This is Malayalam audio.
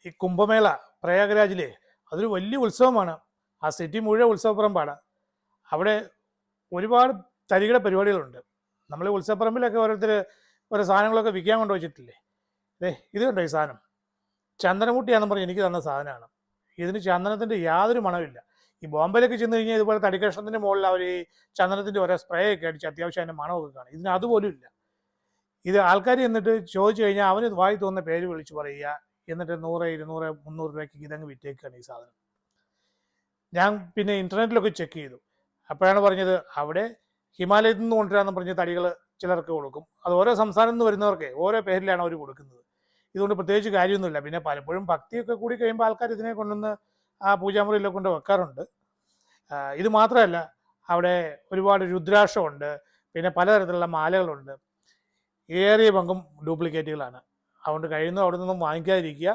ഈ കുംഭമേള പ്രയാഗ്രാജിലെ അതൊരു വലിയ ഉത്സവമാണ്. ആ സിറ്റി മുഴുവൻ ഉത്സവപ്പറമ്പാണ്. അവിടെ ഒരുപാട് തരികിട പരിപാടികളുണ്ട്. നമ്മൾ ഉത്സവപ്പറമ്പിലൊക്കെ ഓരോരുത്തർ ഓരോ സാധനങ്ങളൊക്കെ വിൽക്കാൻ കൊണ്ടുവച്ചിട്ടില്ലേ. ഇത് കണ്ടോ ഈ സാധനം? ചന്ദനമുട്ടിയാണെന്ന് പറഞ്ഞ് എനിക്ക് തന്ന സാധനമാണ്. ഇതിന് ചന്ദനത്തിൻ്റെ യാതൊരു മണമില്ല. ഈ ബോംബെയിലൊക്കെ ചെന്ന് കഴിഞ്ഞാൽ ഇതുപോലെ തടിക്കഷ്ണത്തിൻ്റെ മുകളിൽ അവർ ഈ ചന്ദനത്തിൻ്റെ ഓരോ സ്പ്രേ ഒക്കെ അടിച്ച് അത്യാവശ്യം അതിൻ്റെ മണമൊക്കെ കാണും. ഇതിന് അതുപോലും ഇല്ല. ഇത് ആൾക്കാർ എന്നിട്ട് ചോദിച്ചു കഴിഞ്ഞാൽ അവന് വായി തോന്നുന്ന പേര് വിളിച്ച് പറയുക, എന്നിട്ട് 100, 200, 300 രൂപയ്ക്ക് ഇതങ്ങ് വിറ്റേക്കാണ് ഈ സാധനം. ഞാൻ പിന്നെ ഇൻ്റർനെറ്റിലൊക്കെ ചെക്ക് ചെയ്തു. അപ്പോഴാണ് പറഞ്ഞത് അവിടെ ഹിമാലയത്തിൽ നിന്ന് കൊണ്ടുവരാമെന്ന് പറഞ്ഞ് തടികൾ ചിലർക്ക് കൊടുക്കും. അത് ഓരോ സംസ്ഥാനത്ത് നിന്ന് വരുന്നവർക്ക് ഓരോ പേരിലാണ് അവർ കൊടുക്കുന്നത്. ഇതുകൊണ്ട് പ്രത്യേകിച്ച് കാര്യമൊന്നുമില്ല. പിന്നെ പലപ്പോഴും ഭക്തിയൊക്കെ കൂടി കഴിയുമ്പോൾ ആൾക്കാർ ഇതിനെ കൊണ്ടുവന്ന് ആ പൂജാമുറിയിലൊക്കെ കൊണ്ട് വെക്കാറുണ്ട്. ഇത് മാത്രമല്ല, അവിടെ ഒരുപാട് രുദ്രാക്ഷമുണ്ട്, പിന്നെ പലതരത്തിലുള്ള മാലകളുണ്ട്. ഏറിയ പങ്കും ഡ്യൂപ്ലിക്കേറ്റുകളാണ്. അതുകൊണ്ട് കഴിയുന്നത് അവിടെ നിന്നും വാങ്ങിക്കാതിരിക്കുക.